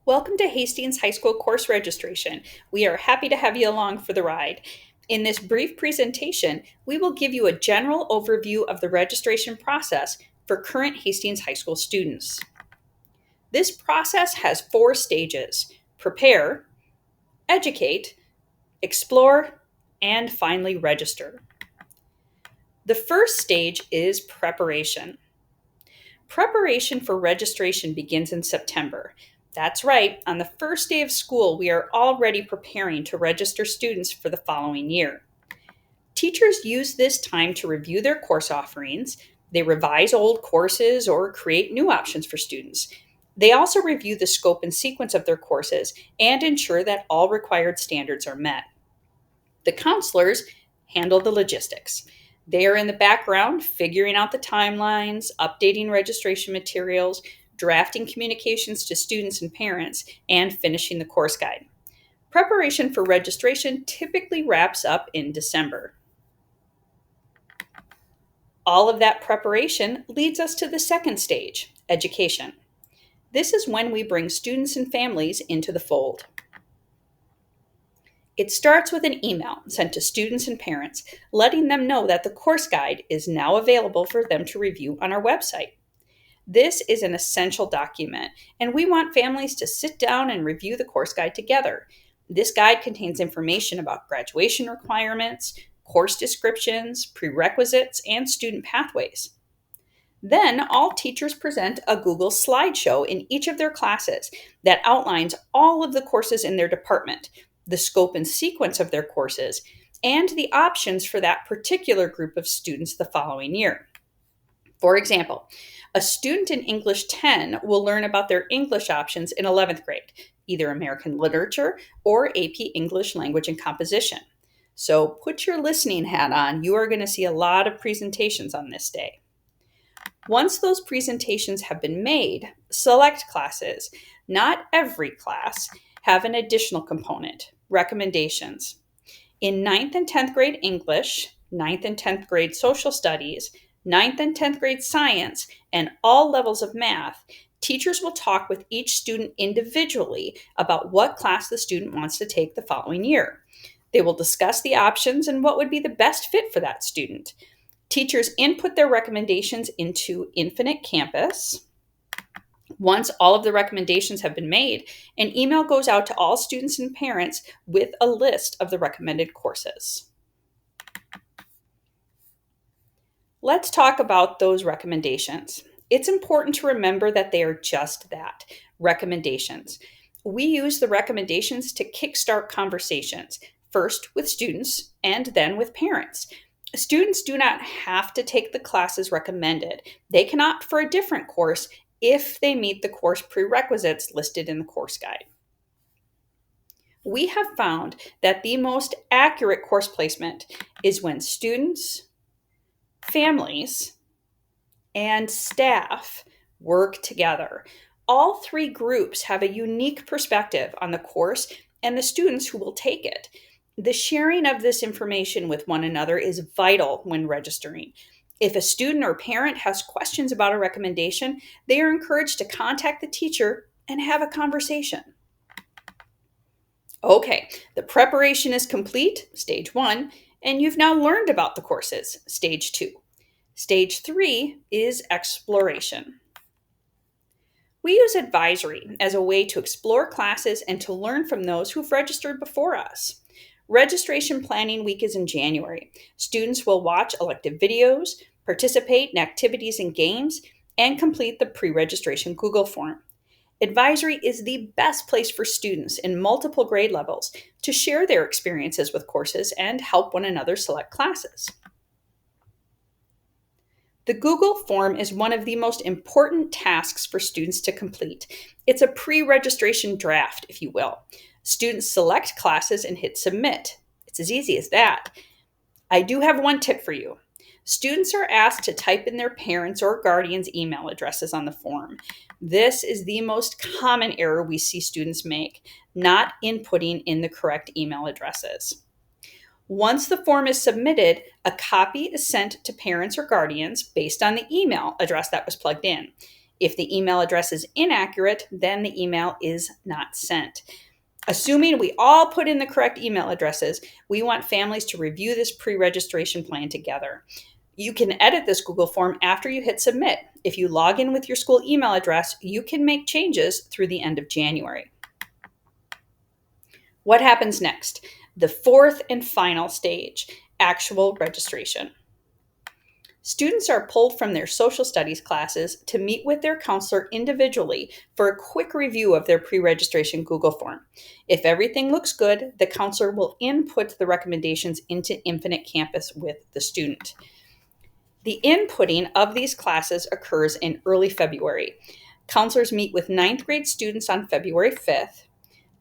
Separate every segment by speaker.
Speaker 1: Welcome to Hastings High School course registration. We are happy to have you along for the ride. In this brief presentation, we will give you a general overview of the registration process for current Hastings High School students. This process has 4 stages: prepare, educate, explore, and finally register. The first stage is preparation. Preparation for registration begins in September. That's right, on the first day of school, we are already preparing to register students for the following year. Teachers use this time to review their course offerings. They revise old courses or create new options for students. They also review the scope and sequence of their courses and ensure that all required standards are met. The counselors handle the logistics. They are in the background figuring out the timelines, updating registration materials, drafting communications to students and parents, and finishing the course guide. Preparation for registration typically wraps up in December. All of that preparation leads us to the second stage, education. This is when we bring students and families into the fold. It starts with an email sent to students and parents, letting them know that the course guide is now available for them to review on our website. This is an essential document, and we want families to sit down and review the course guide together. This guide contains information about graduation requirements, course descriptions, prerequisites, and student pathways. Then all teachers present a Google slideshow in each of their classes that outlines all of the courses in their department, the scope and sequence of their courses, and the options for that particular group of students the following year. For example, a student in English 10 will learn about their English options in 11th grade, either American Literature or AP English Language and Composition. So put your listening hat on. You are going to see a lot of presentations on this day. Once those presentations have been made, select classes, not every class, have an additional component, recommendations. In 9th and 10th grade English, 9th and 10th grade Social Studies, 9th and 10th grade Science, and all levels of math, teachers will talk with each student individually about what class the student wants to take the following year. They will discuss the options and what would be the best fit for that student. Teachers input their recommendations into Infinite Campus. Once all of the recommendations have been made, an email goes out to all students and parents with a list of the recommended courses. Let's talk about those recommendations. It's important to remember that they are just that, recommendations. We use the recommendations to kickstart conversations, first with students and then with parents. Students do not have to take the classes recommended. They can opt for a different course if they meet the course prerequisites listed in the course guide. We have found that the most accurate course placement is when students, families, and staff work together. All 3 groups have a unique perspective on the course and the students who will take it. The sharing of this information with one another is vital when registering. If a student or parent has questions about a recommendation, they are encouraged to contact the teacher and have a conversation. Okay, the preparation is complete, stage 1, and you've now learned about the courses, stage 2. Stage 3 is exploration. We use advisory as a way to explore classes and to learn from those who've registered before us. Registration planning week is in January. Students will watch elective videos, participate in activities and games, and complete the pre-registration Google form. Advisory is the best place for students in multiple grade levels to share their experiences with courses and help one another select classes. The Google form is one of the most important tasks for students to complete. It's a pre-registration draft, if you will. Students select classes and hit submit. It's as easy as that. I do have one tip for you. Students are asked to type in their parents' or guardians' email addresses on the form. This is the most common error we see students make, not inputting in the correct email addresses. Once the form is submitted, a copy is sent to parents or guardians based on the email address that was plugged in. If the email address is inaccurate, then the email is not sent. Assuming we all put in the correct email addresses, we want families to review this pre-registration plan together. You can edit this Google form after you hit submit. If you log in with your school email address, you can make changes through the end of January. What happens next? The fourth and final stage, actual registration. Students are pulled from their social studies classes to meet with their counselor individually for a quick review of their pre-registration Google form. If everything looks good, the counselor will input the recommendations into Infinite Campus with the student. The inputting of these classes occurs in early February. Counselors meet with 9th grade students on February 5th,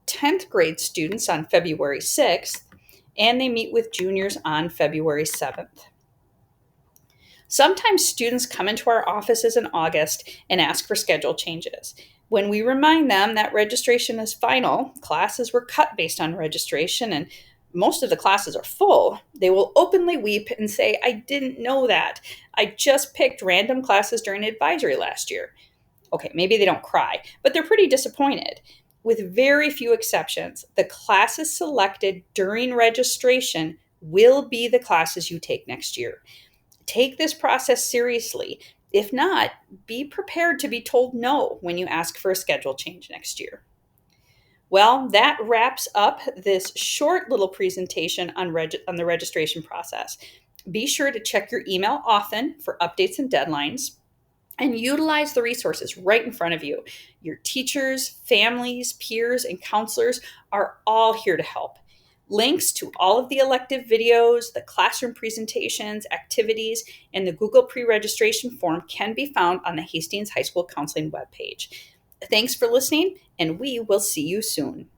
Speaker 1: 10th grade students on February 6th, and they meet with juniors on February 7th. Sometimes students come into our offices in August and ask for schedule changes. When we remind them that registration is final, classes were cut based on registration, and most of the classes are full, they will openly weep and say, "I didn't know that. I just picked random classes during advisory last year." Okay, maybe they don't cry, but they're pretty disappointed. With very few exceptions, the classes selected during registration will be the classes you take next year. Take this process seriously. If not, be prepared to be told no when you ask for a schedule change next year. Well, that wraps up this short little presentation on the registration process. Be sure to check your email often for updates and deadlines, and utilize the resources right in front of you. Your teachers, families, peers, and counselors are all here to help. Links to all of the elective videos, the classroom presentations, activities, and the Google pre-registration form can be found on the Hastings High School Counseling webpage. Thanks for listening, and we will see you soon.